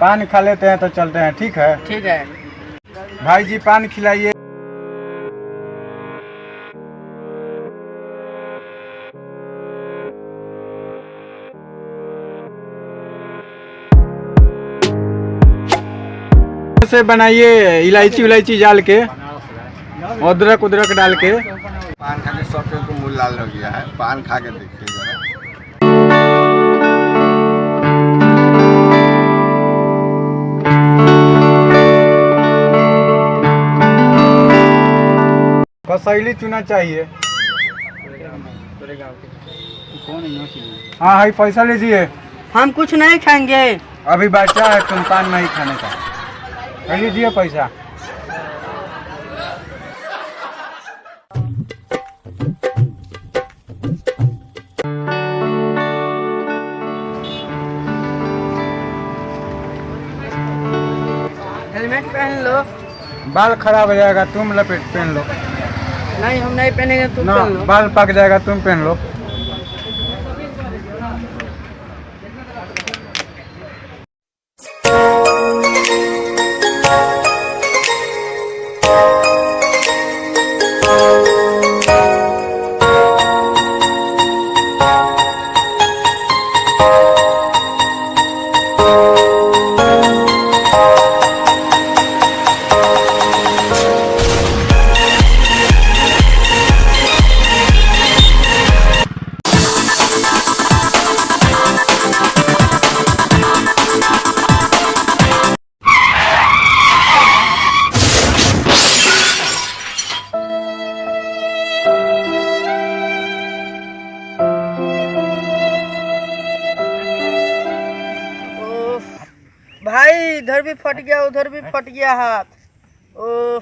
पान खा लेते हैं तो चलते हैं, ठीक है? ठीक है भाई जी पान खिलाइए। से बनाइए इलायची उलायची डाल के, अदरक उदरक डाल के। पान खा के सब को मुँह लाल हो गया है, पान खा के देखिए जरा। कसैली चुना चाहिए। हाँ भाई पैसा लीजिए। हम कुछ नहीं खाएंगे। अभी बच्चा है तुम पान नहीं खाने का, लीजिए पैसा। हेलमेट पहन लो। बाल खराब हो जाएगा, तुम लपेट पहन लो। नहीं हम नहीं पहनेंगे, तुम ना पहन लो। बाल पक जाएगा, तुम पहन लो। भाई इधर भी फट गया, उधर भी फट गया हाथ। ओह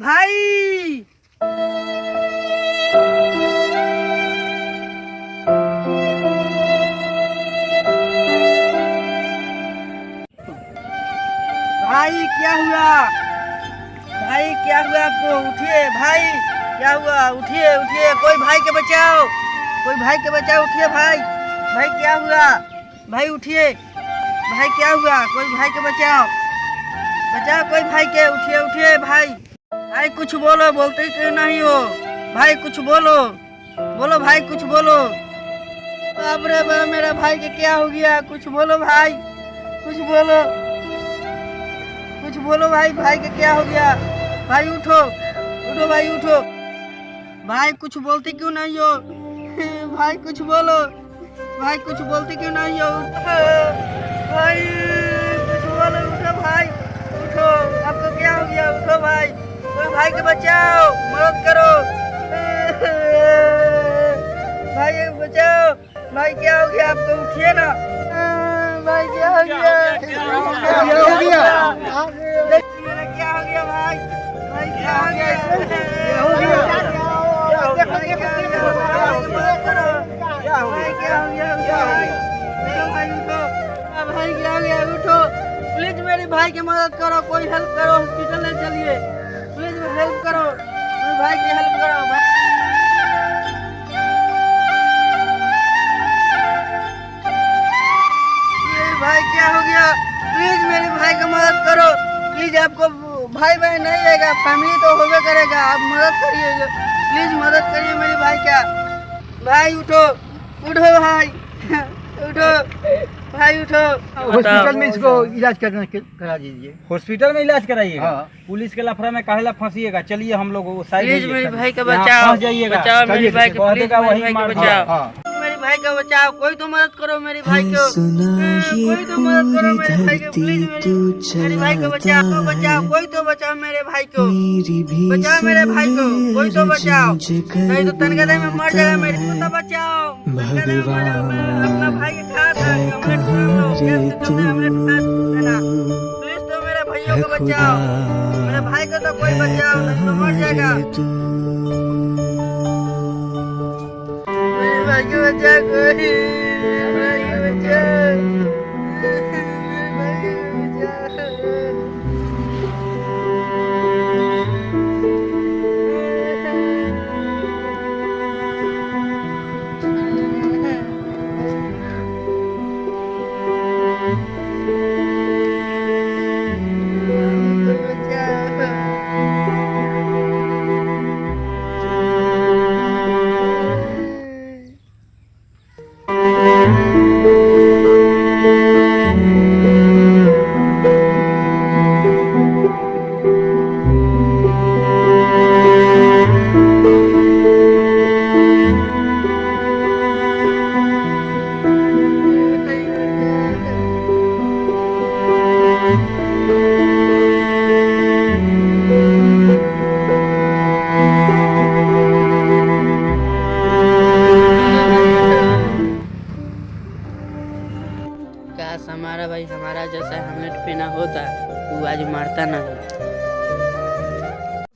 भाई भाई क्या हुआ? भाई क्या हुआ आपको? उठिए भाई, क्या हुआ? उठिए उठिए, कोई भाई के बचाओ, कोई भाई के बचाओ, उठिए भाई। भाई क्या हुआ? भाई उठिए भाई, क्या हुआ? कोई भाई के बचाओ, बचाओ कोई भाई के, उठिए उठिए भाई। भाई कुछ बोलो, बोलते ही क्यों नहीं हो? भाई कुछ बोलो, बोलो भाई कुछ बोलो। बाप रे बाप, मेरा भाई के क्या हो गया? कुछ बोलो भाई, कुछ बोलो, कुछ बोलो भाई। भाई के क्या हो गया? भाई उठो उठो भाई उठो। भाई कुछ बोलते क्यों नहीं हो? भाई कुछ बोलो, भाई कुछ बोलते क्यों नहीं हो? भाई कुछ बोलो, उठो भाई उठो। आपको क्या हो गया? उठो भाई, कोई भाई के बचाओ, मदद करो। भाई बचाओ, भाई क्या हो गया आपको? उठिए ना भाई, क्या हो गया? क्या हो गया? मेरा क्या हो गया भाई? भाई क्या हो गया? क्या हो गया? भाई क्या हो गया? भाई क्या हो गया? भाई उठो भाई, क्या हो गया? उठो प्लीज, मेरे भाई की मदद करो, कोई हेल्प करो, हॉस्पिटल ले चलिए प्लीज, हेल्प करो, मेरे भाई की हेल्प करो। भाई क्या हो गया? प्लीज मेरे भाई की मदद करो प्लीज। आपको भाई बहन नहीं रहेगा, फैमिली तो होबे करेगा, आप मदद करिए प्लीज, मदद करिए मेरे भाई का। भाई उठो उठो भाई उठो भाई उठो। हॉस्पिटल में इसको इलाज करा दीजिए। हॉस्पिटल में इलाज कराइएगा? हाँ। पुलिस के लफड़ा में काहेला फंसिएगा? चलिए हम लोग वो साइड प्लीज मेरे भाई का बचाओ, बचाओ मेरे भाई को, प्लीज मेरे भाई को बचाओ, मेरे भाई का बचाओ, कोई तो मदद करो मेरे भाई को, कोई तो मदद करो मेरे भाई को, प्लीज मेरे भाई को बचाओ, बचाओ कोई तो बचाओ मेरे भाई को, बचाओ मेरे भाई को, कोई तो बचाओ, नहीं तो तनगदे में मर जाएगा मेरे को, तो बचाओ, तनगदे में मर जाएगा। मैं अपना भाई के खास प्लीज तो मेरे भाइयों को बचाओ, मेरे भाई को तो कोई बचाओ, नहीं तो मर जाएगा। मेरे भाई को बचाओ, कोई मेरे भाई को बचाओ, मेरे भाई को बचाओ। काश हमारा भाई हमारा जैसा हेलमेट पहना होता वो आज मारता नहीं।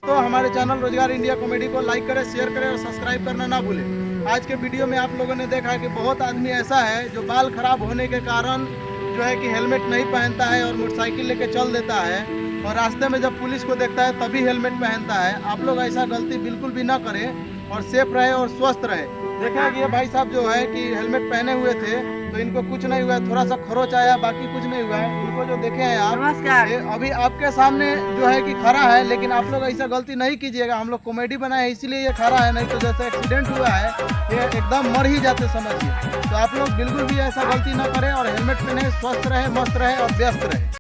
तो हमारे चैनल रोजगार इंडिया कॉमेडी को लाइक करें, शेयर करें और सब्सक्राइब करना ना भूलें। आज के वीडियो में आप लोगों ने देखा कि बहुत आदमी ऐसा है जो बाल खराब होने के कारण जो है कि हेलमेट नहीं पहनता है और मोटरसाइकिल लेके चल देता है और रास्ते में जब पुलिस को देखता है तभी हेलमेट पहनता है। आप लोग ऐसा गलती बिल्कुल भी ना करें और सेफ रहे और स्वस्थ रहे। देखा कि ये भाई साहब जो है कि हेलमेट पहने हुए थे तो इनको कुछ नहीं हुआ, थोड़ा सा खरोच आया, बाकी कुछ नहीं हुआ है। इनको जो देखे हैं आप, नमस्कार। ये अभी आपके सामने जो है कि खड़ा है, लेकिन आप लोग ऐसा गलती नहीं कीजिएगा। हम लोग कॉमेडी बनाए इसीलिए ये खड़ा है, नहीं तो जैसे एक्सीडेंट हुआ है ये एकदम मर ही जाते समझिए। तो आप लोग बिल्कुल भी ऐसा गलती ना करें और हेलमेट पहने, स्वस्थ रहे, मस्त रहे और व्यस्त रहे।